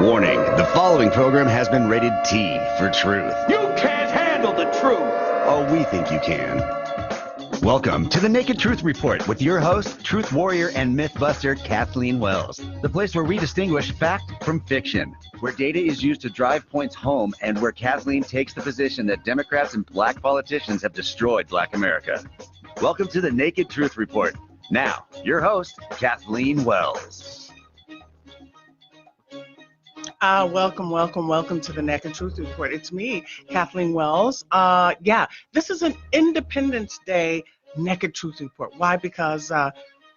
Warning, the following program has been rated T for truth. You can't handle the truth. Oh, we think you can. Welcome to the Naked Truth Report with your host, truth warrior and mythbuster Kathleen Wells. The place where we distinguish fact from fiction, where data is used to drive points home, and where Kathleen takes the position that Democrats and black politicians have destroyed black America. Welcome to the Naked Truth Report. Now, your host, Kathleen Wells. Welcome to the Naked Truth Report. It's me, Kathleen Wells. This is an Independence Day Naked Truth Report. Why? Because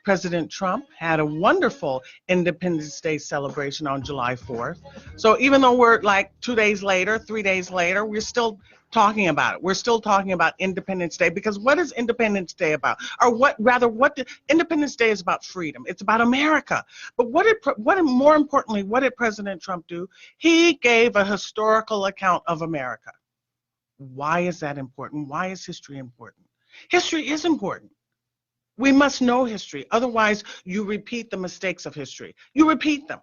President Trump had a wonderful Independence Day celebration on July 4th. So even though we're like 2 days later, 3 days later, we're still talking about it. We're still talking about Independence Day, because what is Independence Day about? Or Independence Day is about freedom. It's about America. But more importantly, what did President Trump do? He gave a historical account of America. Why is that important? Why is history important? History is important. We must know history. Otherwise, you repeat the mistakes of history. You repeat them.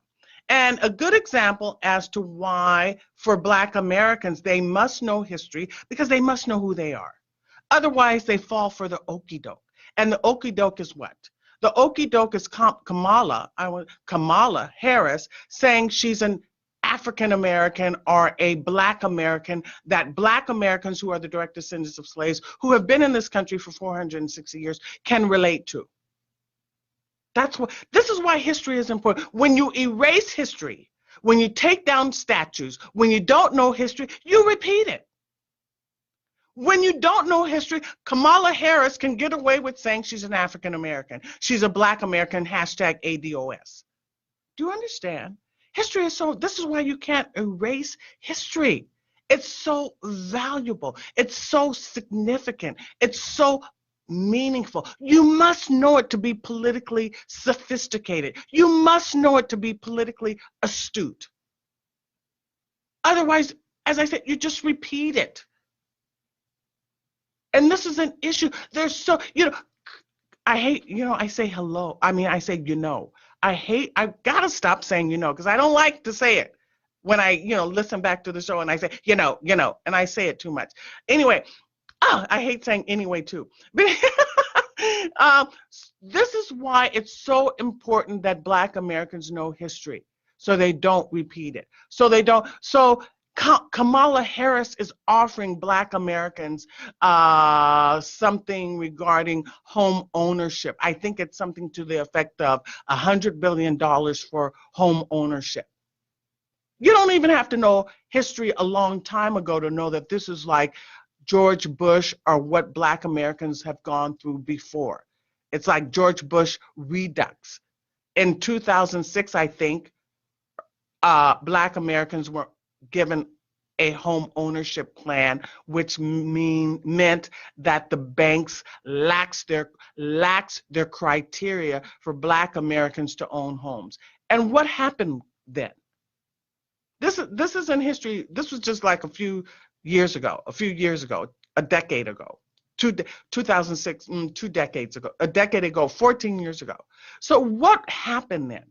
And a good example as to why, for Black Americans, they must know history, because they must know who they are. Otherwise, they fall for the okie doke. And the okie doke is what? The okie doke is Kamala Harris saying she's an African American or a Black American, that Black Americans who are the direct descendants of slaves who have been in this country for 460 years can relate to. This is why history is important. When you erase history, when you take down statues, when you don't know history, you repeat it. When you don't know history, Kamala Harris can get away with saying she's an African American. She's a Black American, #ADOS. Do you understand? History is this is why you can't erase history. It's so valuable. It's so significant. It's so meaningful. You must know it to be politically sophisticated. You must know it to be politically astute. Otherwise, as I said, you just repeat it. And this is an issue. I say hello. I say, I've got to stop saying, because I don't like to say it when I, listen back to the show and I say, and I say it too much. Anyway, I hate saying anyway too. But this is why it's so important that Black Americans know history, so they don't repeat it. So Kamala Harris is offering Black Americans something regarding home ownership. I think it's something to the effect of $100 billion for home ownership. You don't even have to know history a long time ago to know that this is like George Bush or what Black Americans have gone through before. It's like George Bush redux. In 2006, I think, Black Americans were given a home ownership plan, which meant that the banks laxed their criteria for Black Americans to own homes. And what happened then? This is in history. This was just like a few years ago, a decade ago, 2006, 2 decades ago, a decade ago, 14 years ago. So what happened then?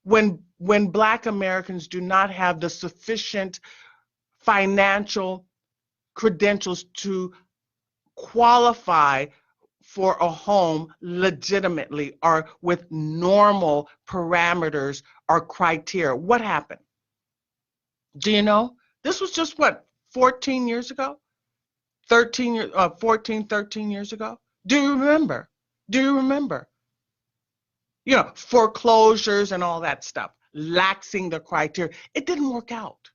When Black Americans do not have the sufficient financial credentials to qualify for a home legitimately or with normal parameters or criteria, what happened? Do you know? This was just 14 years ago? 13 years ago? Do you remember? Foreclosures and all that stuff, laxing the criteria. It didn't work out.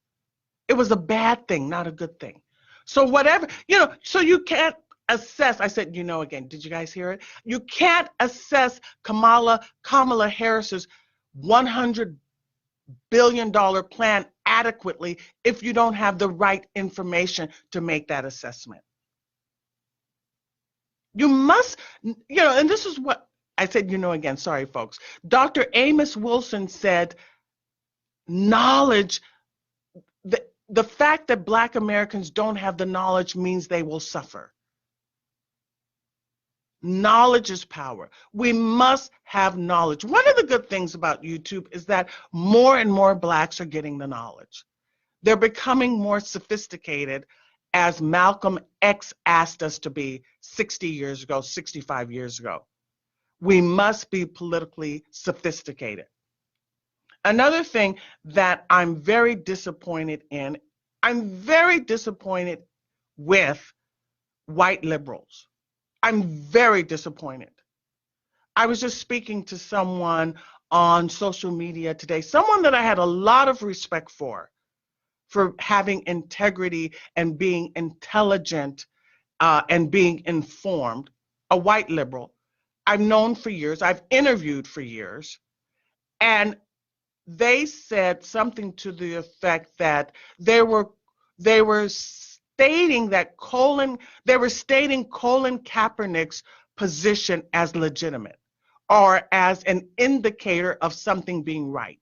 It was a bad thing, not a good thing. So whatever, so you can't assess, I said, again, did you guys hear it? You can't assess Kamala Harris's $100 billion plan adequately if you don't have the right information to make that assessment. You must, and this is what I said, again, sorry, folks. Dr. Amos Wilson said, knowledge, the fact that Black Americans don't have the knowledge means they will suffer. Knowledge is power. We must have knowledge. One of the good things about YouTube is that more and more blacks are getting the knowledge. They're becoming more sophisticated, as Malcolm X asked us to be 60 years ago, 65 years ago. We must be politically sophisticated. Another thing that I'm very disappointed in, I'm very disappointed with white liberals. I'm very disappointed. I was just speaking to someone on social media today, someone that I had a lot of respect for having integrity and being intelligent and being informed, a white liberal. I've known for years, I've interviewed for years, and they said something to the effect that they were stating Colin Kaepernick's position as legitimate or as an indicator of something being right.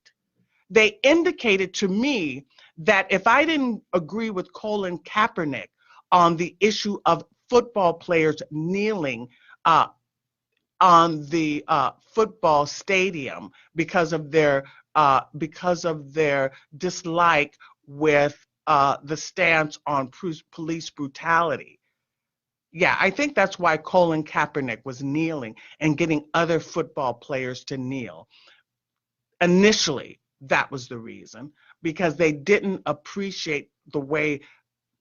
They indicated to me that if I didn't agree with Colin Kaepernick on the issue of football players kneeling on the football stadium because of their dislike with the stance on police brutality. Yeah, I think that's why Colin Kaepernick was kneeling and getting other football players to kneel. Initially, that was the reason, because they didn't appreciate the way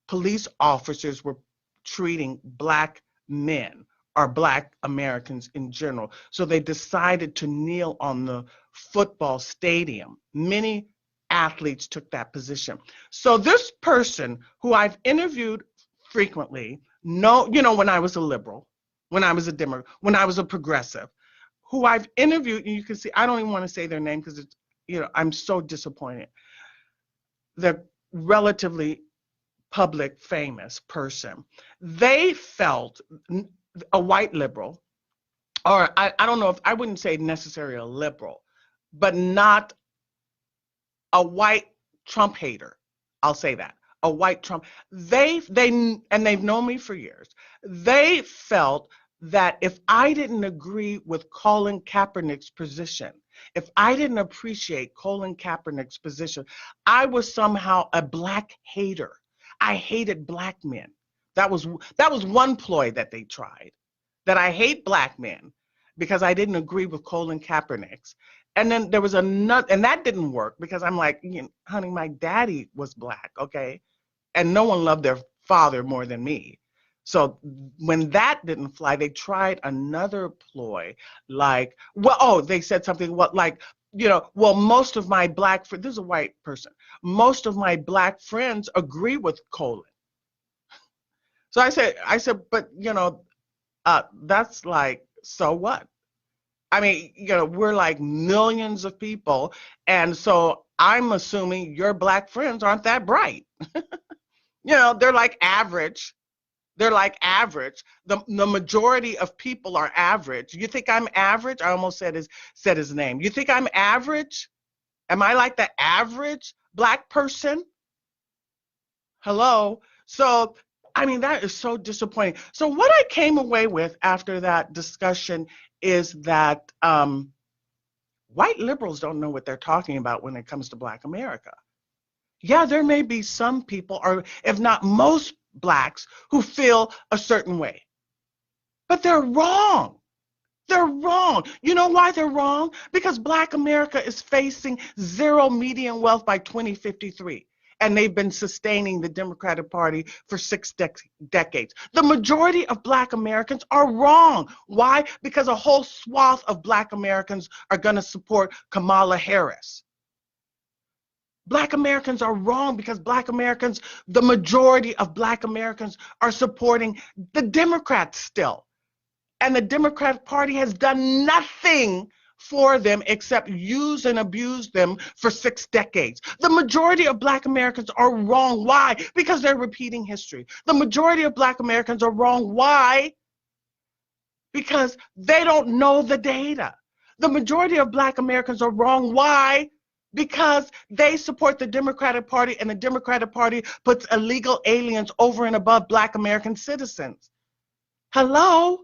police officers were treating black men or black Americans in general. So they decided to kneel on the football stadium. Many athletes took that position. So this person who I've interviewed frequently, when I was a liberal, when I was a Democrat, when I was a progressive, who I've interviewed, and you can see, I don't even want to say their name because it's, I'm so disappointed. They're relatively public famous person. They felt, a white liberal, or I don't know if I wouldn't say necessarily a liberal, but not a white Trump hater. I'll say that. A white Trump. They've known me for years. They felt that if I didn't agree with Colin Kaepernick's position, if I didn't appreciate Colin Kaepernick's position, I was somehow a black hater. I hated black men. That was one ploy that they tried, that I hate black men because I didn't agree with Colin Kaepernick's. And then there was another, and that didn't work because I'm like, honey, my daddy was black, okay? And no one loved their father more than me. So when that didn't fly, they tried another ploy, like, they said something, most of my black friends, this is a white person, most of my black friends agree with Colin. So I said, but that's like, so what? I mean, we're like millions of people, and so I'm assuming your black friends aren't that bright. They're like average. They're like average. The majority of people are average. You think I'm average? I almost said his name. You think I'm average? Am I like the average black person? Hello? So, I mean, that is so disappointing. So what I came away with after that discussion is that white liberals don't know what they're talking about when it comes to Black America. Yeah, there may be some people, or if not most blacks, who feel a certain way. But they're wrong. They're wrong. You know why they're wrong? Because Black America is facing zero median wealth by 2053. And they've been sustaining the Democratic Party for 6 decades. The majority of Black Americans are wrong. Why? Because a whole swath of Black Americans are going to support Kamala Harris. Black Americans are wrong because the majority of Black Americans are supporting the Democrats still. And the Democratic Party has done nothing for them except use and abuse them for 6 decades. The majority of Black Americans are wrong. Why? Because they're repeating history. The majority of Black Americans are wrong. Why? Because they don't know the data. The majority of Black Americans are wrong. Why? Because they support the Democratic Party, and the Democratic Party puts illegal aliens over and above Black American citizens. Hello?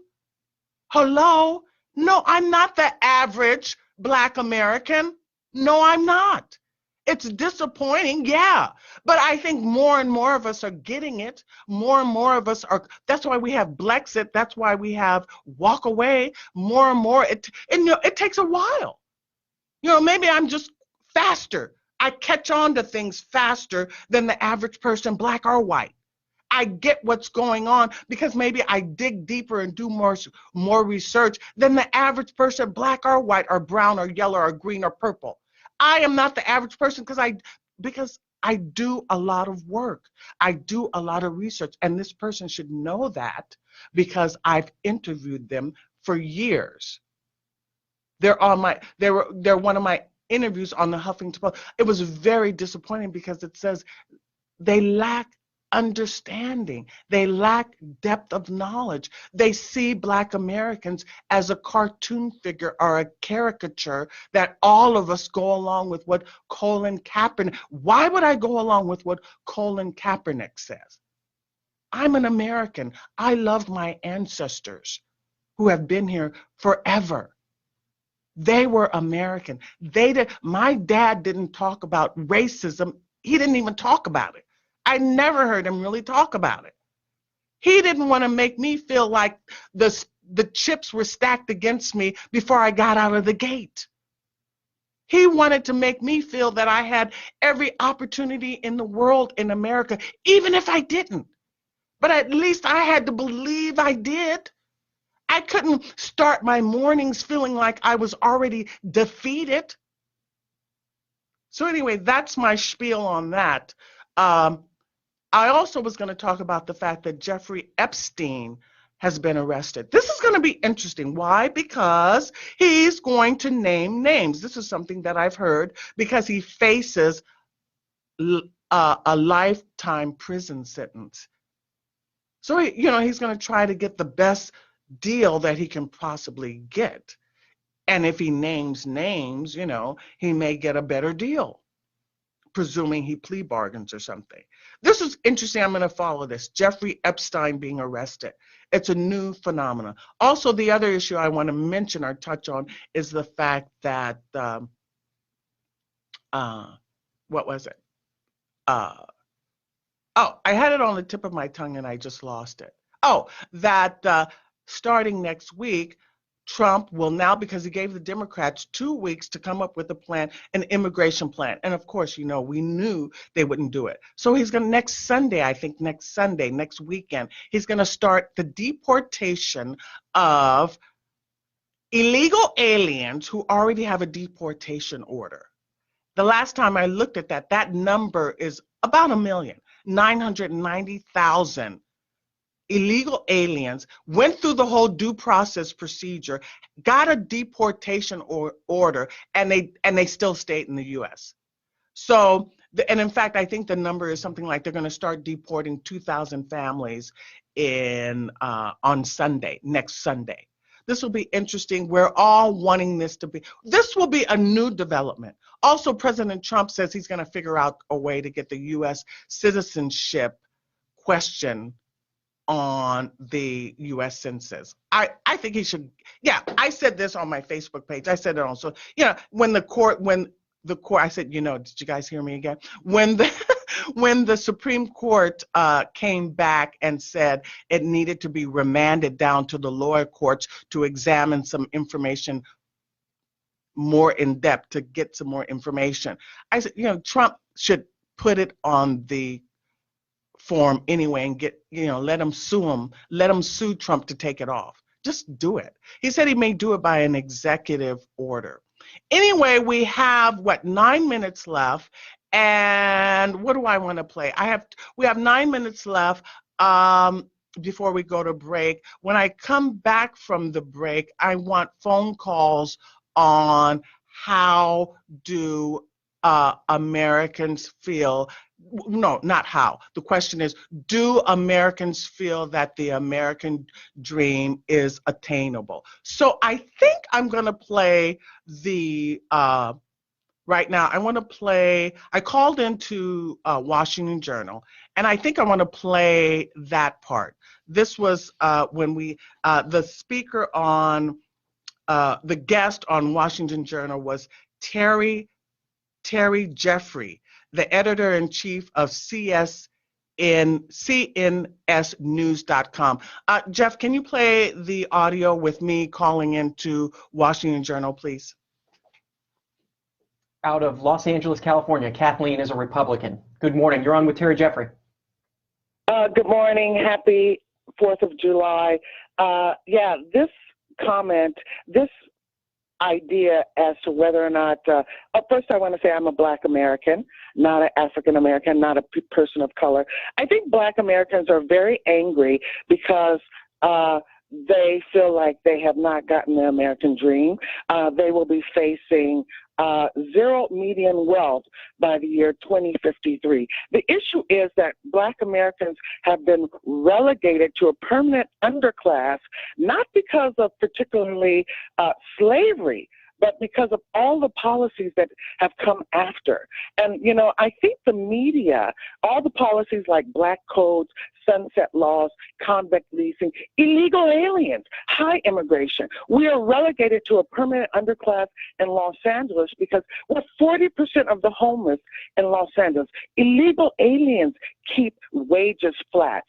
Hello? No, I'm not the average Black American. No, I'm not. It's disappointing, yeah. But I think more and more of us are getting it. More and more of us are. That's why we have Blexit. That's why we have walk away. More and more. It takes a while. Maybe I'm just faster. I catch on to things faster than the average person, Black or white. I get what's going on because maybe I dig deeper and do more research than the average person, Black or white or brown or yellow or green or purple. I am not the average person because I do a lot of work. I do a lot of research, and this person should know that because I've interviewed them for years. They're one of my interviews on the Huffington Post. It was very disappointing because it says they lack understanding. They lack depth of knowledge. They see Black Americans as a cartoon figure or a caricature that all of us go along with what Colin Kaepernick. Why would I go along with what Colin Kaepernick says? I'm an American. I love my ancestors who have been here forever. They were American. My dad didn't talk about racism. He didn't even talk about it. I never heard him really talk about it. He didn't want to make me feel like the chips were stacked against me before I got out of the gate. He wanted to make me feel that I had every opportunity in the world in America, even if I didn't. But at least I had to believe I did. I couldn't start my mornings feeling like I was already defeated. So anyway, that's my spiel on that. I also was going to talk about the fact that Jeffrey Epstein has been arrested. This is going to be interesting. Why? Because he's going to name names. This is something that I've heard because he faces a lifetime prison sentence. So, he's going to try to get the best deal that he can possibly get. And if he names names, he may get a better deal, presuming he plea bargains or something. This is interesting. I'm going to follow this. Jeffrey Epstein being arrested. It's a new phenomenon. Also, the other issue I want to mention or touch on is the fact that, what was it? I had it on the tip of my tongue and I just lost it. That starting next week, Trump will now, because he gave the Democrats 2 weeks to come up with a plan, an immigration plan. And of course, we knew they wouldn't do it. So he's going to next weekend, he's going to start the deportation of illegal aliens who already have a deportation order. The last time I looked at that number is about 1,990,000 illegal aliens went through the whole due process procedure, got a deportation order, and they still stayed in the U.S. So, and in fact, I think the number is something like they're going to start deporting 2,000 families on next Sunday. This will be interesting. We're all wanting this will be a new development. Also, President Trump says he's going to figure out a way to get the U.S. citizenship question on the U.S. census. I think he should. Yeah, I said this on my Facebook page. I said it also. When the court, I said, did you guys hear me again? When the Supreme Court came back and said it needed to be remanded down to the lower courts to examine some information more in depth, to get some more information, I said, Trump should put it on the form anyway and let him sue Trump to take it off. Just do it. He said he may do it by an executive order. Anyway, we have 9 minutes left, and what do I want to play? We have 9 minutes left before we go to break. When I come back from the break, I want phone calls on how do Americans feel. No, not how. The question is, do Americans feel that the American dream is attainable? So I think I'm going to play right now, I called into Washington Journal, and I think I want to play that part. This was when the speaker on, the guest on Washington Journal was Terry Jeffrey, the editor-in-chief of CNSnews.com. Jeff, can you play the audio with me calling into Washington Journal, please? Out of Los Angeles, California, Kathleen is a Republican. Good morning. You're on with Terry Jeffrey. Good morning. Happy 4th of July. This comment, this idea as to whether or not, first I want to say I'm a Black American, not an African American, not a person of color. I think Black Americans are very angry because they feel like they have not gotten the American dream. They will be facing zero median wealth by the year 2053. The issue is that Black Americans have been relegated to a permanent underclass, not because of particularly slavery, but because of all the policies that have come after. And, you know, I think the media, all the policies like black codes, sunset laws, convict leasing, illegal aliens, high immigration, we are relegated to a permanent underclass in Los Angeles because we're 40% of the homeless in Los Angeles. Illegal aliens keep wages flat.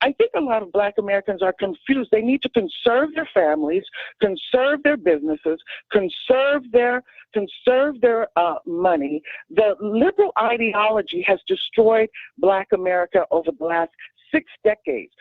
I think a lot of Black Americans are confused. They need to conserve their families, conserve their businesses, conserve their money. The liberal ideology has destroyed Black America over the last 6 decades.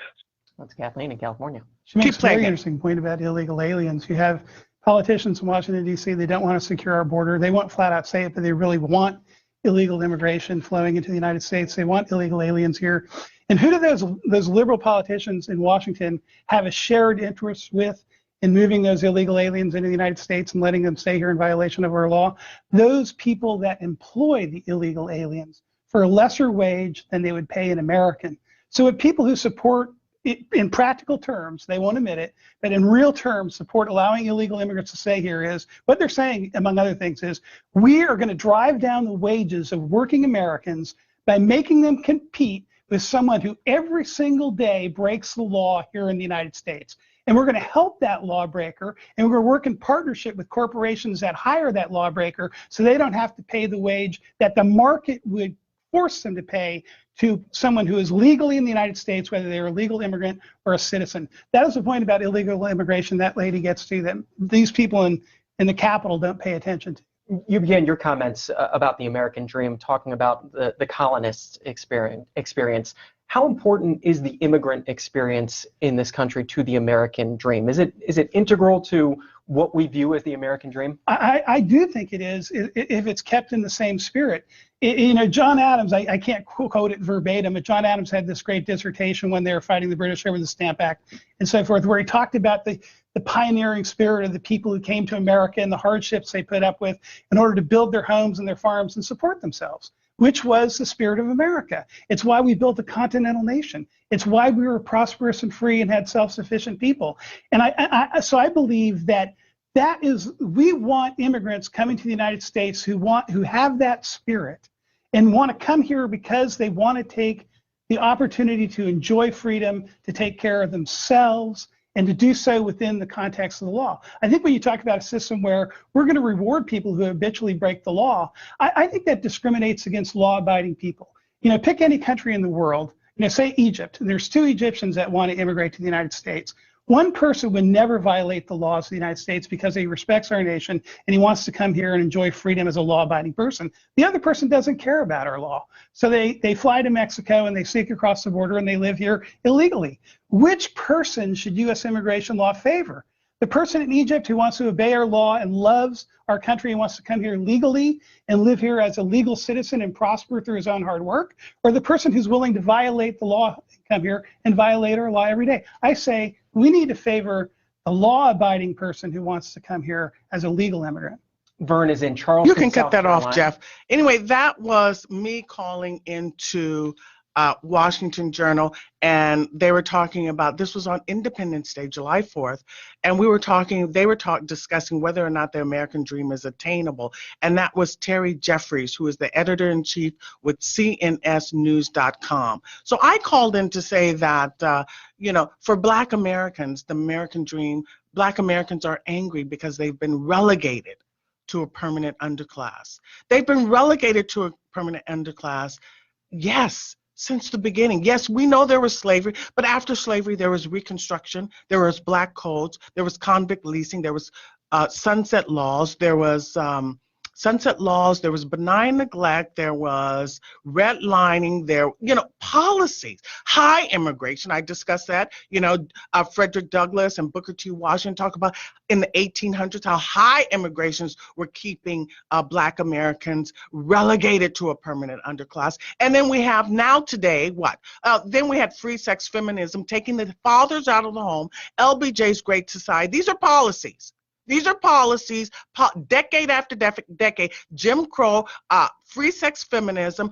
That's Kathleen in California. She makes a very interesting point about illegal aliens. You have politicians in Washington, D.C., they don't want to secure our border. They won't flat out say it, but they really want illegal immigration flowing into the United States. They want illegal aliens here. And who do those liberal politicians in Washington have a shared interest with in moving those illegal aliens into the United States and letting them stay here in violation of our law? Those people that employ the illegal aliens for a lesser wage than they would pay an American. So if people who support, in practical terms, they won't admit it, but in real terms support allowing illegal immigrants to stay here, is what they're saying, among other things, is we are going to drive down the wages of working Americans by making them compete with someone who every single day breaks the law here in the United States. And we're going to help that lawbreaker, and we're going to work in partnership with corporations that hire that lawbreaker so they don't have to pay the wage that the market would force them to pay to someone who is legally in the United States, whether they're a legal immigrant or a citizen. That is the point about illegal immigration that lady gets to, that these people in the Capitol don't pay attention to. You began your comments about the American dream talking about the colonists' experience. How important is the immigrant experience in this country to the American dream? Is it integral to what we view as the American dream? I do think it is, if it's kept in the same spirit. You know, John Adams, I can't quote it verbatim, but John Adams had this great dissertation when they were fighting the British over the Stamp Act and so forth, where he talked about the pioneering spirit of the people who came to America and the hardships they put up with in order to build their homes and their farms and support themselves, which was the spirit of America. It's why we built a continental nation. It's why we were prosperous and free and had self-sufficient people. And so I believe that we want immigrants coming to the United States who have that spirit and want to come here because they want to take the opportunity to enjoy freedom, to take care of themselves, and to do so within the context of the law. I think when you talk about a system where we're going to reward people who habitually break the law, I think that discriminates against law-abiding people. You know, pick any country in the world, you know, say Egypt. There's 2 Egyptians that want to immigrate to the United States. One person would never violate the laws of the United States because he respects our nation and he wants to come here and enjoy freedom as a law-abiding person. The other person doesn't care about our law. So they fly to Mexico and they sneak across the border and they live here illegally. Which person should U.S. immigration law favor? The person in Egypt who wants to obey our law and loves our country and wants to come here legally and live here as a legal citizen and prosper through his own hard work? Or the person who's willing to violate the law, come here and violate our law every day? I say we need to favor a law-abiding person who wants to come here as a legal immigrant. Vern is in Charleston, You can cut South that Carolina. off, Jeff. Anyway, that was me calling into Washington Journal, and they were talking about, this was on Independence Day, July 4th, and they were discussing whether or not the American dream is attainable. And that was Terry Jeffries, who is the editor-in-chief with CNSnews.com. So I called in to say that, for Black Americans, the American dream, Black Americans are angry because they've been relegated to a permanent underclass. They've been relegated to a permanent underclass, yes, since the beginning. Yes, we know there was slavery, but after slavery, there was Reconstruction, there was black codes, there was convict leasing, there was sunset laws, there was benign neglect, there was redlining, policies, high immigration. I discussed that. Frederick Douglass and Booker T. Washington talk about in the 1800s how high immigrations were keeping Black Americans relegated to a permanent underclass. And then we have now today, then we had free sex feminism, taking the fathers out of the home, LBJ's Great Society. These are policies. These are policies, decade after decade, Jim Crow, free sex feminism,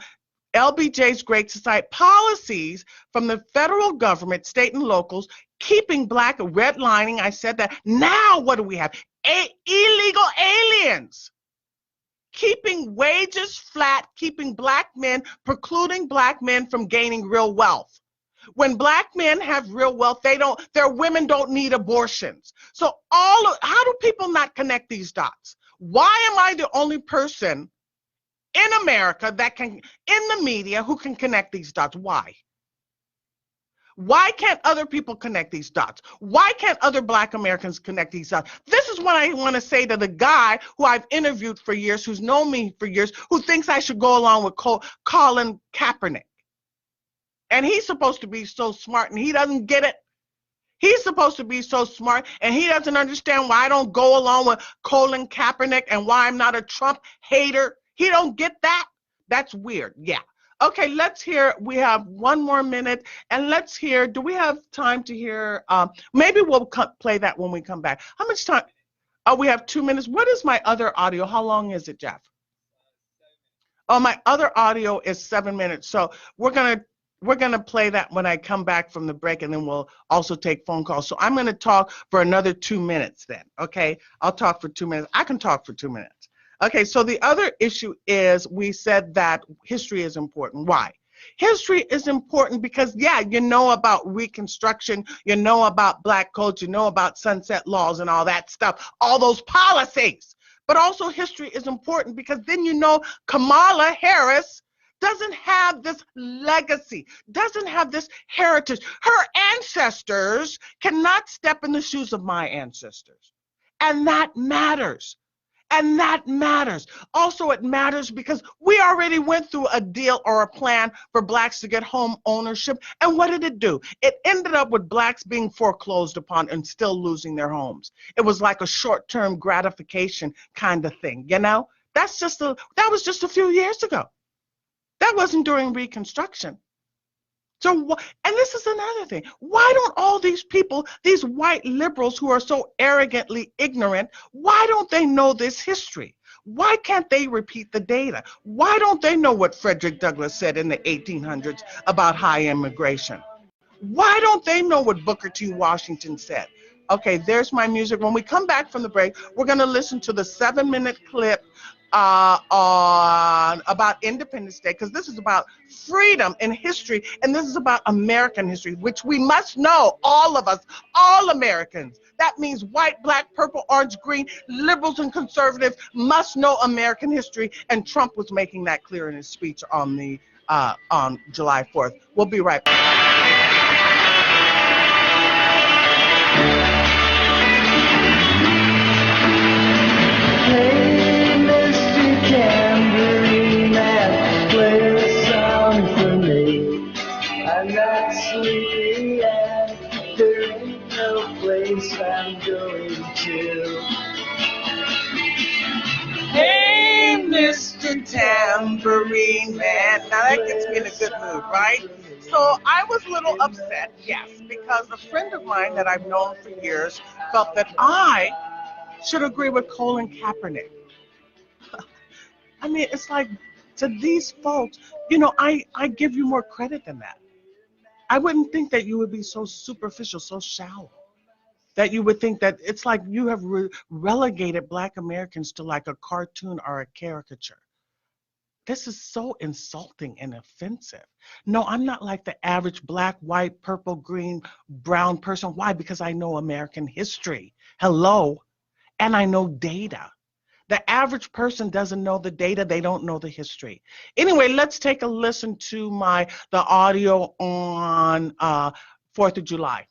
LBJ's Great Society, policies from the federal government, state and locals, keeping Black, redlining, I said that. Now what do we have? Illegal aliens. Keeping wages flat, keeping Black men, precluding Black men from gaining real wealth. When Black men have real wealth, their women don't need abortions. So how do people not connect these dots? Why am I the only person in America in the media, who can connect these dots? Why? Why can't other people connect these dots? Why can't other Black Americans connect these dots? This is what I want to say to the guy who I've interviewed for years, who's known me for years, who thinks I should go along with Colin Kaepernick. And he's supposed to be so smart, and he doesn't get it. He's supposed to be so smart, and he doesn't understand why I don't go along with Colin Kaepernick and why I'm not a Trump hater. He don't get that. That's weird. Yeah. Okay, let's hear. We have 1 more minute, and let's hear. Do we have time to hear? Maybe we'll play that when we come back. How much time? Oh, we have 2 minutes. What is my other audio? How long is it, Jeff? Oh, my other audio is 7 minutes. So we're gonna play that when I come back from the break, and then we'll also take phone calls. So I'm gonna talk for another 2 minutes then, okay? I'll talk for 2 minutes. I can talk for 2 minutes. Okay, so the other issue is, we said that history is important. Why? History is important because, yeah, you know about Reconstruction, you know about black codes, you know about sunset laws and all that stuff, all those policies. But also history is important because then you know Kamala Harris doesn't have this legacy, doesn't have this heritage. Her ancestors cannot step in the shoes of my ancestors. And that matters. And that matters. Also, it matters because we already went through a deal or a plan for Blacks to get home ownership. And what did it do? It ended up with Blacks being foreclosed upon and still losing their homes. It was like a short-term gratification kind of thing, you know? That was just a few years ago. That wasn't during Reconstruction. So, and this is another thing. Why don't all these people, these white liberals who are so arrogantly ignorant, why don't they know this history? Why can't they repeat the data? Why don't they know what Frederick Douglass said in the 1800s about high immigration? Why don't they know what Booker T. Washington said? Okay, there's my music. When we come back from the break, we're going to listen to the 7-minute clip on about Independence Day, because this is about freedom and history, and this is about American history, which we must know, all of us, all Americans. That means white, black, purple, orange, green, liberals and conservatives must know American history, and Trump was making that clear in his speech on July 4th. We'll be right back. Tambourine man, play a song for me. I'm not sleepy and there ain't no place I'm going to. Hey, Mr. Tambourine Man. Now that gets me in a good mood, right? So I was a little upset, yes, because a friend of mine that I've known for years felt that I should agree with Colin Kaepernick. I mean, it's like, to these folks, I give you more credit than that. I wouldn't think that you would be so superficial, so shallow, that you would think that it's like you have relegated Black Americans to like a cartoon or a caricature. This is so insulting and offensive. No, I'm not like the average black, white, purple, green, brown person. Why? Because I know American history. Hello. And I know data. The average person doesn't know the data. They don't know the history. Anyway, let's take a listen to the audio on 4th of July.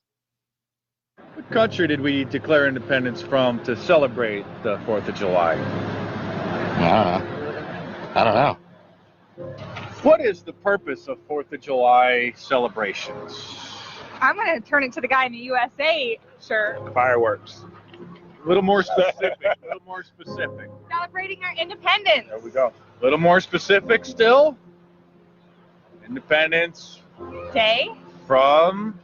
What country did we declare independence from to celebrate the 4th of July? I don't know. What is the purpose of 4th of July celebrations? I'm going to turn it to the guy in the USA shirt. Fireworks. A little more specific. A little more specific. Celebrating our independence. There we go. A little more specific still. Independence Day. from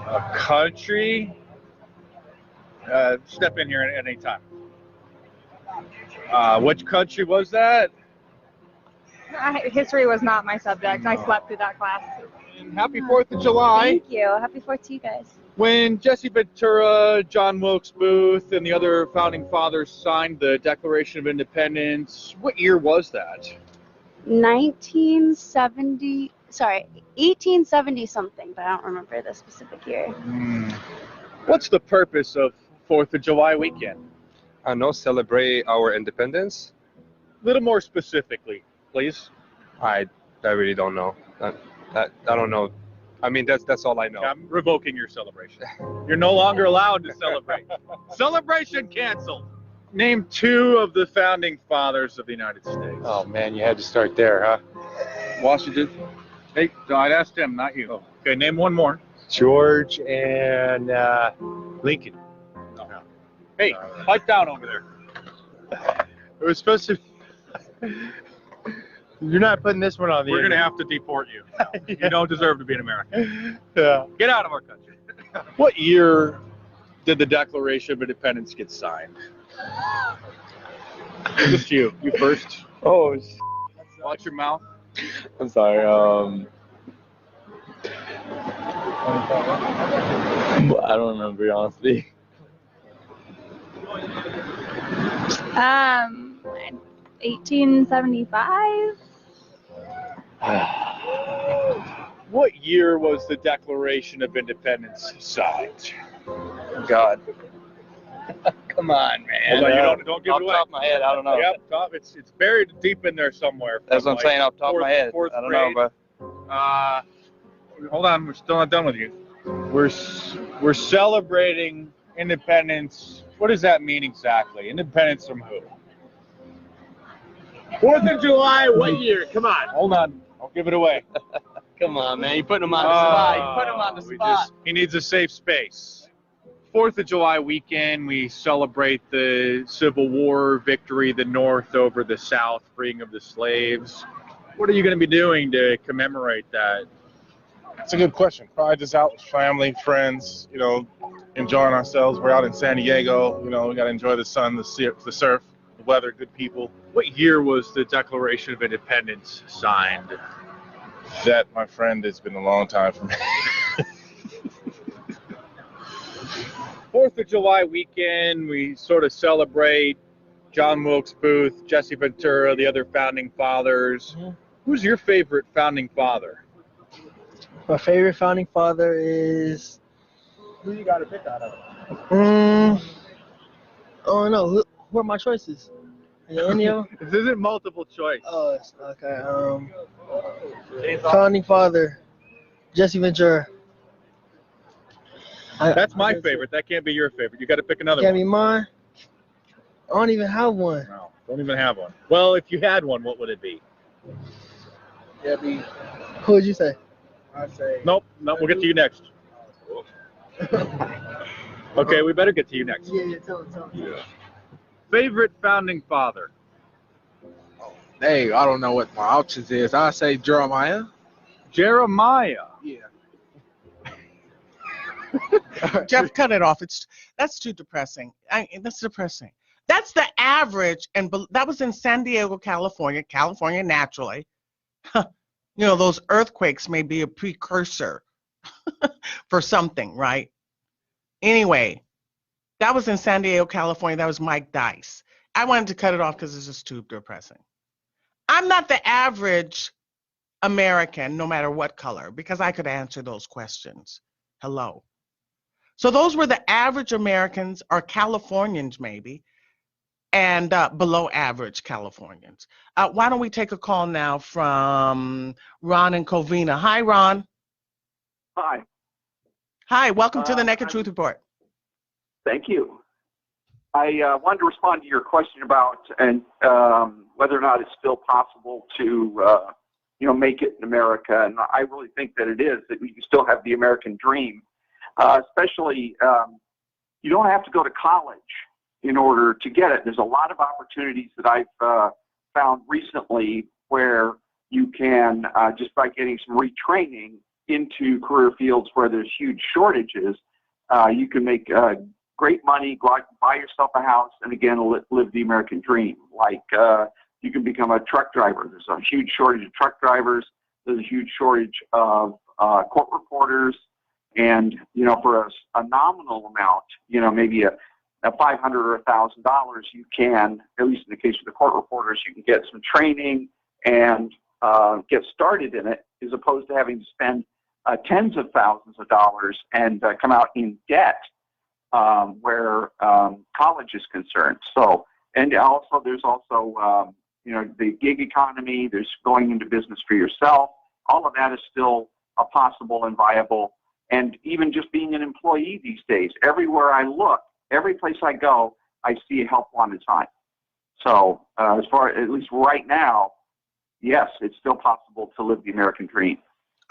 a country. Step in here at any time. Which country was that? History was not my subject. I slept through that class. And happy 4th of July. Thank you. Happy 4th to you guys. When Jesse Ventura, John Wilkes Booth, and the other founding fathers signed the Declaration of Independence, what year was that? 1870 something, but I don't remember the specific year. What's the purpose of 4th of July weekend? I know, celebrate our independence. A little more specifically, please. I really don't know. I don't know. I mean, that's all I know. I'm revoking your celebration. You're no longer allowed to celebrate. Celebration canceled. Name 2 of the founding fathers of the United States. Oh man, you had to start there, huh? Washington. Hey, I'd asked him, not you. Okay, name 1 more. George and Lincoln. Hey, pipe down over there. It was supposed to. You're not putting this one on the. We're going to have to deport you. Yeah. You don't deserve to be an American. Yeah. Get out of our country. What year did the Declaration of Independence get signed? Just you. You first. Oh. Watch your mouth. I'm sorry. I don't remember, honestly. 1875. What year was the Declaration of Independence signed? God. Come on, man. Hold on, don't give it away. Off the top of my head, I don't know. Yep, it's buried deep in there somewhere. That's what I'm saying, off the top of my head. Fourth I don't grade. know, but. Hold on, we're still not done with you. We're celebrating independence. What does that mean exactly? Independence from who? 4th of July, what year? Come on. Hold on, I'll give it away. Come on, man. You put him on the spot. You put him on the spot. He needs a safe space. 4th of July weekend, we celebrate the Civil War victory, the North over the South, freeing of the slaves. What are you going to be doing to commemorate that? That's a good question. Probably just out with family, friends, enjoying ourselves. We're out in San Diego. We got to enjoy the sun, the surf, the weather, good people. What year was the Declaration of Independence signed? That, my friend, it's been a long time for me. 4th of July weekend, we sort of celebrate John Wilkes Booth, Jesse Ventura, the other founding fathers. Mm-hmm. Who's your favorite founding father? My favorite founding father is. Who you got to pick out of? Oh no, who are my choices? Any of them? This isn't multiple choice. Oh, okay. Founding father, Jesse Ventura. That's my favorite. That can't be your favorite. You got to pick another one. Can't be mine. I don't even have one. No, don't even have one. Well, if you had one, what would it be? Yeah, who would you say? I'd say. Nope. We'll get to you next. Okay, we better get to you next. Yeah, tell him. Yeah. Favorite founding father? Hey, I don't know what my options is. I say Jeremiah. Jeremiah. Yeah. Jeff, cut it off. That's too depressing. That's depressing. That's the average, and that was in San Diego, California. California, naturally. Those earthquakes may be a precursor for something, right? Anyway, that was in San Diego, California. That was Mike Dice. I wanted to cut it off because it's just too depressing. I'm not the average American, no matter what color, because I could answer those questions. Hello. So those were the average Americans, or Californians maybe, and below average Californians. Why don't we take a call now from Ron and Covina. Hi, Ron. Hi. Hi, welcome to the Naked Truth Report. Thank you. I wanted to respond to your question about whether or not it's still possible to make it in America, and I really think that it is, that we can still have the American dream. Especially, you don't have to go to college in order to get it. There's a lot of opportunities that I've found recently where you can, just by getting some retraining into career fields where there's huge shortages, you can make great money, go out and buy yourself a house, and again, live the American dream. Like, you can become a truck driver. There's a huge shortage of truck drivers. There's a huge shortage of court reporters. And, for a nominal amount, maybe a $500 or $1,000, you can, at least in the case of the court reporters, you can get some training and get started in it, as opposed to having to spend tens of thousands of dollars and come out in debt where college is concerned. So, and also there's also, the gig economy, there's going into business for yourself. All of that is still possible and viable. And even just being an employee these days, everywhere I look, every place I go, I see a help wanted sign. So as far, at least right now, yes, it's still possible to live the American dream.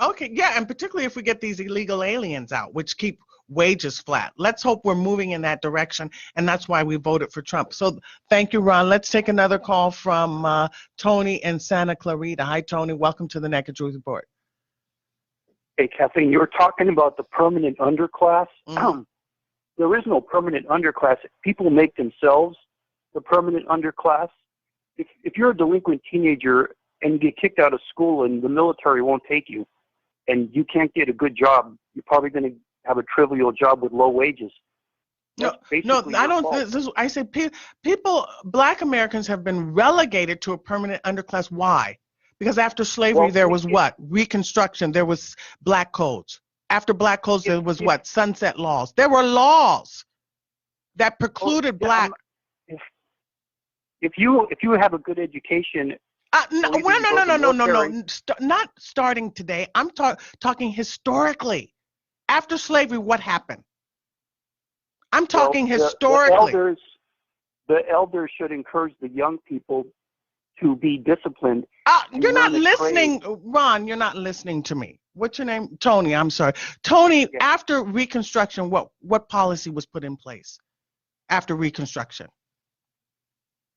Okay, yeah, and particularly if we get these illegal aliens out, which keep wages flat. Let's hope we're moving in that direction, and that's why we voted for Trump. So thank you, Ron. Let's take another call from Tony in Santa Clarita. Hi, Tony. Welcome to the Naked Truth Report. Hey, Kathleen, you were talking about the permanent underclass. Mm-hmm. There is no permanent underclass. People make themselves the permanent underclass. If you're a delinquent teenager and you get kicked out of school and the military won't take you and you can't get a good job, you're probably going to have a trivial job with low wages. No, I don't. I say people, Black Americans have been relegated to a permanent underclass. Why? Because after slavery, there was what? Reconstruction. There was black codes. After black codes, there was what? Sunset laws. There were laws that precluded black. If you have a good education. No. Not starting today. I'm talking historically. After slavery, what happened? I'm talking historically. The elders should encourage the young people to be disciplined. You're not listening, Ron. You're not listening to me. What's your name? Tony. I'm sorry. Tony, yeah. After Reconstruction, what policy was put in place after Reconstruction?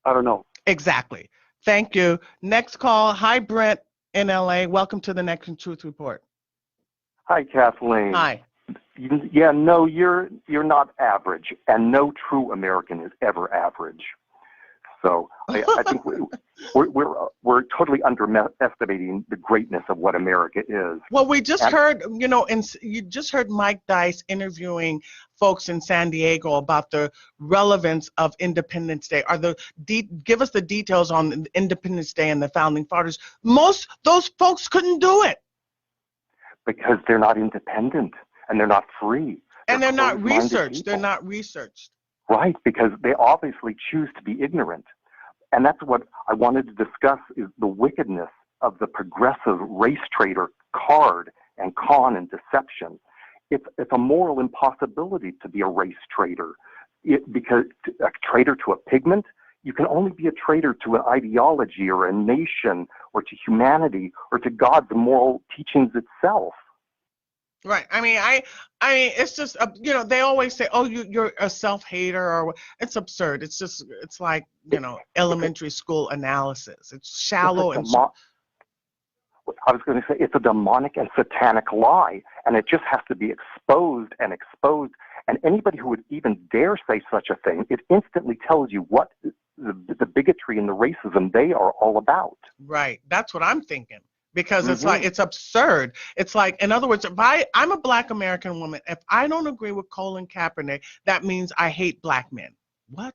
I don't know. Exactly. Thank you. Next call. Hi, Brent in LA. Welcome to the Naked Truth Report. Hi, Kathleen. Hi. Yeah, no, you're not average, and no true American is ever average. So I think we're totally underestimating the greatness of what America is. Well, we just heard, and you just heard Mike Dice interviewing folks in San Diego about the relevance of Independence Day. Give us the details on Independence Day and the Founding Fathers. Those folks couldn't do it because they're not independent and they're not free. And they're not researched. They're not researched. Right, because they obviously choose to be ignorant. And that's what I wanted to discuss, is the wickedness of the progressive race traitor card and con and deception. It's a moral impossibility to be a race traitor. Because a traitor to a pigment, you can only be a traitor to an ideology or a nation or to humanity or to God's moral teachings itself. Right. I mean, it's just, they always say, oh, you're a self-hater, or it's absurd. It's like, elementary school analysis. It's shallow and. I was going to say it's a demonic and satanic lie, and it just has to be exposed and exposed. And anybody who would even dare say such a thing, it instantly tells you what the bigotry and the racism they are all about. Right. That's what I'm thinking. Because it's like, it's absurd. It's like, in other words, if I'm a Black American woman, if I don't agree with Colin Kaepernick, that means I hate Black men. What?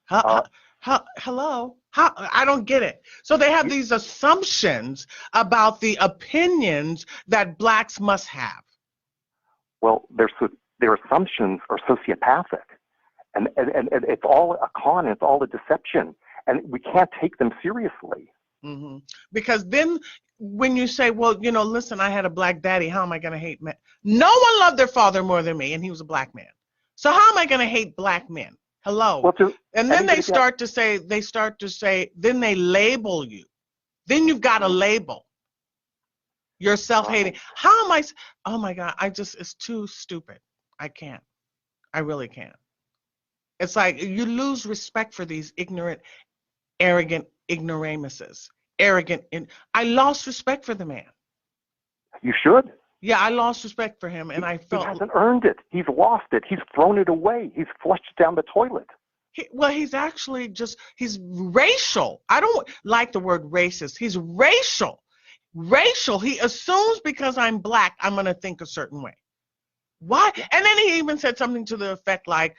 Hello? I don't get it. So they have these assumptions about the opinions that Blacks must have. Well, their assumptions are sociopathic. And it's all a con, it's all a deception. And we can't take them seriously. Mm-hmm. Because then when you say, well, you know, listen, I had a Black daddy, how am I going to hate men? No one loved their father more than me, and he was a Black man. So how am I going to hate Black men? Hello. Well, and then they start to say, then they label you. Then you've got a label. You're self-hating. How am I? Oh my God, it's too stupid. I can't. I really can't. It's like you lose respect for these ignorant, arrogant ignoramuses. I lost respect for the man. You should. Yeah, I lost respect for him, and I felt... He hasn't earned it. He's lost it. He's thrown it away. He's flushed it down the toilet. He's actually he's racial. I don't like the word racist. He's racial. He assumes because I'm Black, I'm going to think a certain way. Why? And then he even said something to the effect like,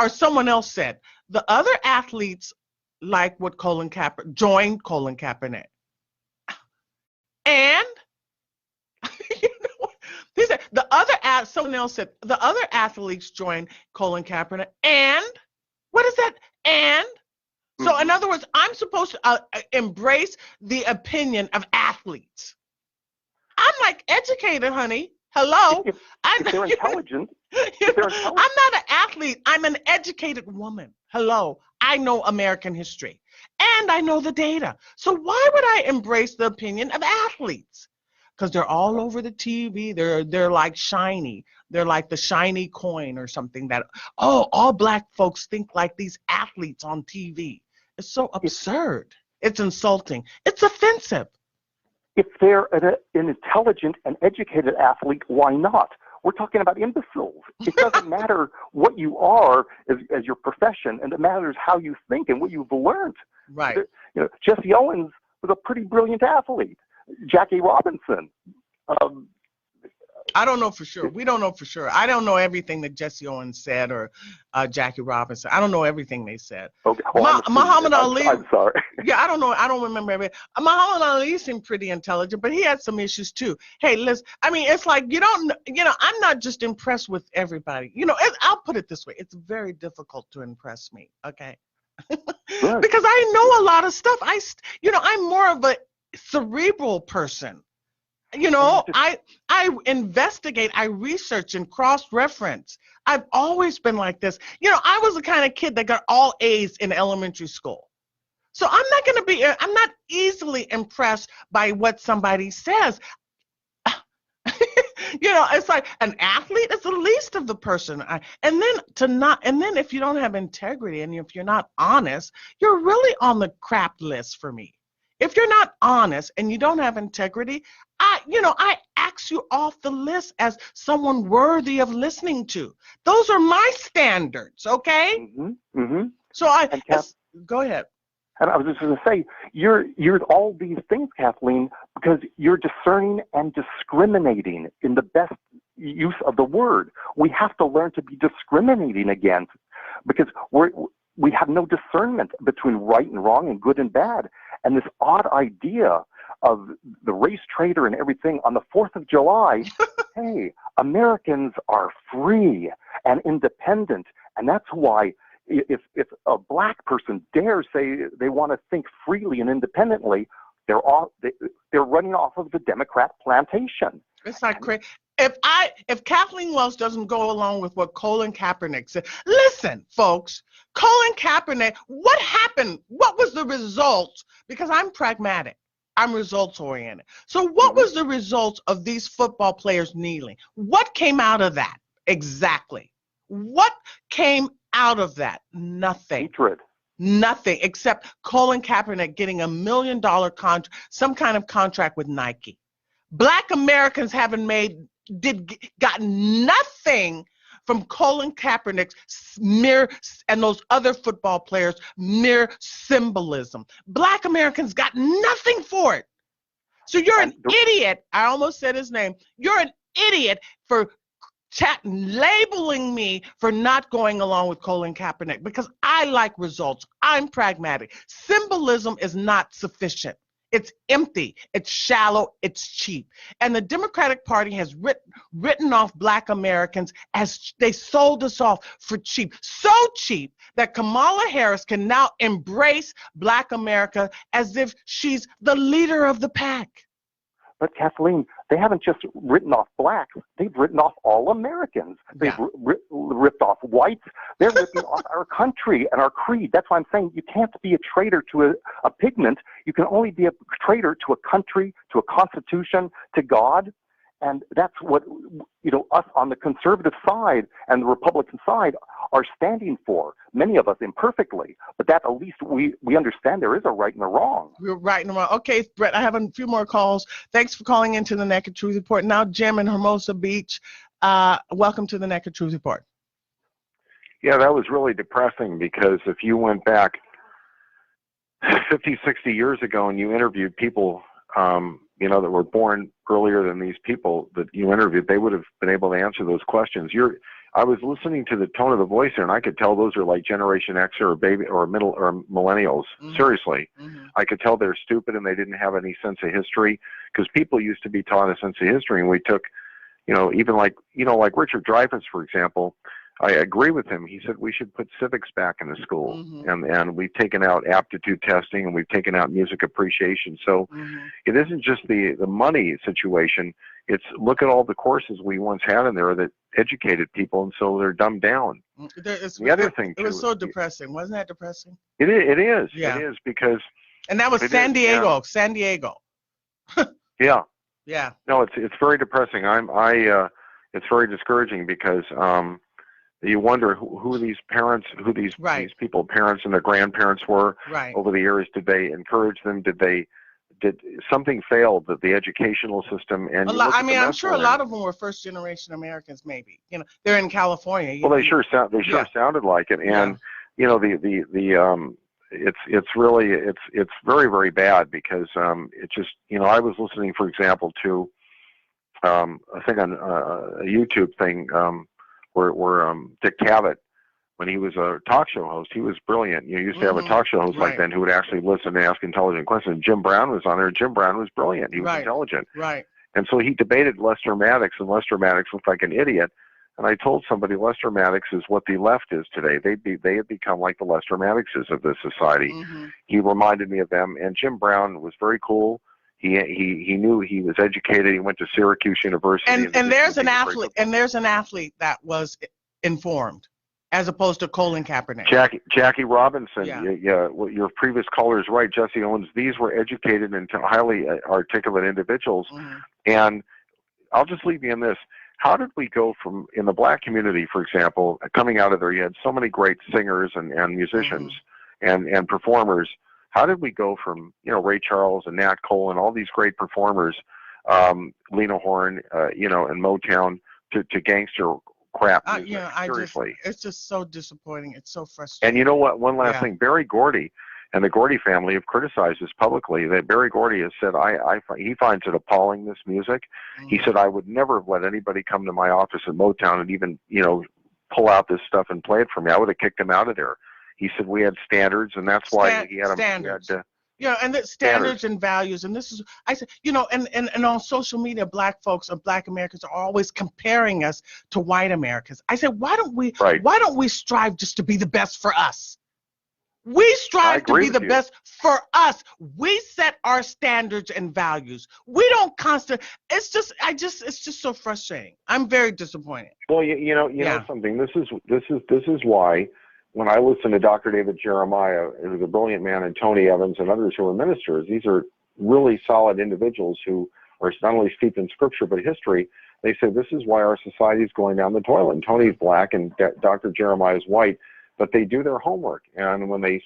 someone else said, the other athletes like what joined Colin Kaepernick. And you know, he said someone else said the other athletes joined Colin Kaepernick. And what is that? And so in other words, I'm supposed to embrace the opinion of athletes. I'm like educated, honey. Hello. If they're intelligent. I'm not an athlete. I'm an educated woman. Hello. I know American history and I know the data. So why would I embrace the opinion of athletes? Because they're all over the TV. They're like shiny. They're like the shiny coin or something that, all Black folks think like these athletes on TV. It's so absurd. It's insulting. It's offensive. If they're an intelligent and educated athlete, why not? We're talking about imbeciles. It doesn't matter what you are as your profession, and it matters how you think and what you've learned. Right. You know, Jesse Owens was a pretty brilliant athlete. Jackie Robinson. I don't know for sure. We don't know for sure. I don't know everything that Jesse Owens said or Jackie Robinson. I don't know everything they said. Okay. Muhammad Ali. I'm sorry. Yeah, I don't know. I don't remember everything. Muhammad Ali seemed pretty intelligent, but he had some issues too. Hey, listen, I mean, it's like I'm not just impressed with everybody. I'll put it this way. It's very difficult to impress me, okay? Right. Because I know a lot of stuff. I'm more of a cerebral person. I investigate, I research and cross-reference. I've always been like this. I was the kind of kid that got all A's in elementary school. So I'm not easily impressed by what somebody says. It's like an athlete is the least of the person. And then if you don't have integrity and if you're not honest, you're really on the crap list for me. If you're not honest and you don't have integrity, I axe you off the list as someone worthy of listening to. Those are my standards, okay? Mm-hmm. Mm-hmm. So go ahead. And I was just going to say, you're all these things, Kathleen, because you're discerning and discriminating in the best use of the word. We have to learn to be discriminating again, because we have no discernment between right and wrong and good and bad. And this odd idea of the race traitor and everything on the 4th of July, hey, Americans are free and independent. And that's why if a Black person dares say they want to think freely and independently, they're running off of the Democrat plantation. It's not crazy. If Kathleen Wells doesn't go along with what Colin Kaepernick said, listen, folks, Colin Kaepernick, what happened? What was the result? Because I'm pragmatic. I'm results oriented. So what was the result of these football players kneeling? What came out of that? Exactly. What came out of that? Nothing. Hatred. Nothing except Colin Kaepernick getting $1 million contract, some kind of contract with Nike. Black Americans got nothing from Colin Kaepernick's mere, and those other football players, mere symbolism. Black Americans got nothing for it. So you're an idiot. I almost said his name. You're an idiot for labeling me for not going along with Colin Kaepernick, because I like results. I'm pragmatic. Symbolism is not sufficient. It's empty, it's shallow, it's cheap. And the Democratic Party has written off Black Americans as they sold us off for cheap. So cheap that Kamala Harris can now embrace Black America as if she's the leader of the pack. But Kathleen, they haven't just written off blacks, they've written off all Americans. They've ripped off whites. They're ripping off our country and our creed. That's why I'm saying you can't be a traitor to a pigment. You can only be a traitor to a country, to a constitution, to God. And that's what, us on the conservative side and the Republican side are standing for, many of us imperfectly, but that at least we understand there is a right and a wrong. We're right and wrong. Okay, Brett, I have a few more calls. Thanks for calling into the Naked Truth Report. Now, Jim in Hermosa Beach, welcome to the Naked Truth Report. Yeah, that was really depressing, because if you went back 50, 60 years ago and you interviewed people that were born earlier than these people that you interviewed, they would have been able to answer those questions. I was listening to the tone of the voice there, and I could tell those are like Generation X or baby or middle or millennials. Mm-hmm. Seriously, I could tell they're stupid and they didn't have any sense of history, because people used to be taught a sense of history, and we took, even like Richard Dreyfuss, for example. I agree with him. He said we should put civics back in the school, and we've taken out aptitude testing, and we've taken out music appreciation. So it isn't just the money situation. It's look at all the courses we once had in there that educated people, and so they're dumbed down. The other thing too, it was so depressing. Wasn't that depressing? It is. Yeah. It is, because. And that was San Diego. Yeah. San Diego. Yeah. Yeah. No, it's very depressing. It's very discouraging, because you wonder who these parents, these people, parents and their grandparents were over the years. Did they encourage them? Did something fail, that the educational system? And I'm sure a lot of them were first generation Americans. Maybe they're in California. Well, they sure sounded like it, and it's really very, very bad, because it just I was listening, for example, to I think on a YouTube thing. Where Dick Cavett, when he was a talk show host, he was brilliant. You used to have a talk show host like then who would actually listen and ask intelligent questions. Jim Brown was on there. Jim Brown was brilliant. He was intelligent. Right. And so he debated Lester Maddox, and Lester Maddox looked like an idiot. And I told somebody Lester Maddox is what the left is today. They have become like the Lester Maddoxes of this society. He reminded me of them. And Jim Brown was very cool. He knew, he was educated. He went to Syracuse University. And there's an athlete that was informed, as opposed to Colin Kaepernick. Jackie Robinson. Yeah. Well, your previous caller is right. Jesse Owens. These were educated and highly articulate individuals. And I'll just leave you in this. How did we go from, in the black community, for example, coming out of there, you had so many great singers and musicians and performers. How did we go from, Ray Charles and Nat Cole and all these great performers, Lena Horne, and Motown, to gangster crap music? Seriously. It's just so disappointing. It's so frustrating. And you know what? One last thing. Barry Gordy and the Gordy family have criticized this publicly. That Barry Gordy has said, he finds it appalling, this music. He said, I would never have let anybody come to my office at Motown and even, pull out this stuff and play it for me. I would have kicked him out of there. He said we had standards, and that's why he had them. Standards. And the standards and values. And this is, I said, and on social media, black folks or black Americans are always comparing us to white Americans. I said, why don't we strive just to be the best for us? We strive to be the best for us. We set our standards and values. We don't it's just so frustrating. I'm very disappointed. Well, you know something. This is why, when I listen to Dr. David Jeremiah, who's a brilliant man, and Tony Evans and others who are ministers, these are really solid individuals who are not only steeped in scripture but history. They say this is why our society is going down the toilet. And Tony's black and Dr. Jeremiah is white, but they do their homework. And when they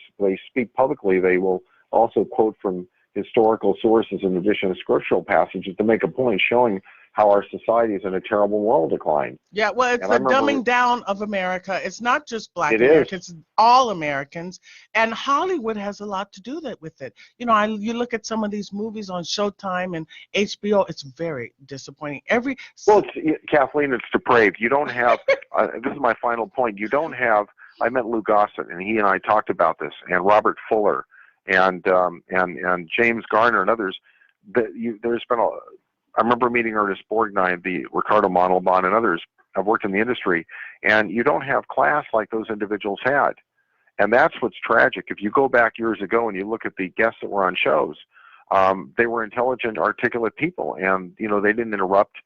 speak publicly, they will also quote from historical sources in addition to scriptural passages to make a point showing how our society is in a terrible moral decline. Yeah, well, it's And I the remember- dumbing down of America. It's not just Black It is. Americans, it's all Americans. And Hollywood has a lot to do with it. You know, you look at some of these movies on Showtime and HBO, it's very disappointing. Well, Kathleen, it's depraved. You don't have, this is my final point, you don't have, I met Lou Gossett, and he and I talked about this, and Robert Fuller, and James Garner and others. There's been I remember meeting Ernest Borgnine, the Ricardo Montalban, and others. I've worked in the industry, and you don't have class like those individuals had. And that's what's tragic. If you go back years ago and you look at the guests that were on shows, they were intelligent, articulate people, and they didn't interrupt.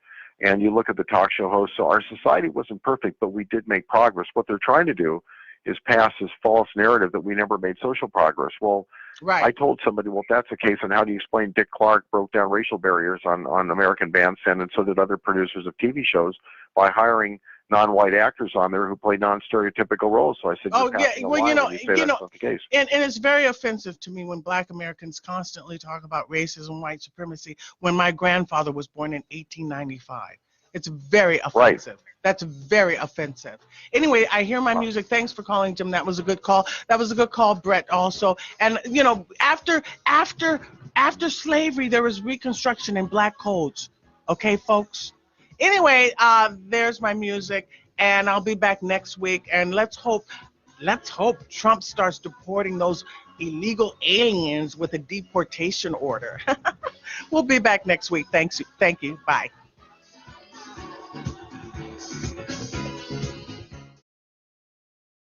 And you look at the talk show hosts. So our society wasn't perfect, but we did make progress. What they're trying to do is pass this false narrative that we never made social progress. Well, right. I told somebody, well, if that's the case, then how do you explain Dick Clark broke down racial barriers on American Bandstand, and so did other producers of TV shows by hiring non-white actors on there who play non-stereotypical roles. So I said, oh yeah, well, that's not the case. And it's very offensive to me when Black Americans constantly talk about racism, white supremacy, when my grandfather was born in 1895. It's very offensive. Right. That's very offensive. Anyway, I hear my music. Thanks for calling, Jim. That was a good call. That was a good call, Brett, also. And after slavery, there was Reconstruction and Black codes. Okay, folks. Anyway, there's my music, and I'll be back next week. And let's hope Trump starts deporting those illegal aliens with a deportation order. We'll be back next week. Thank you. Bye.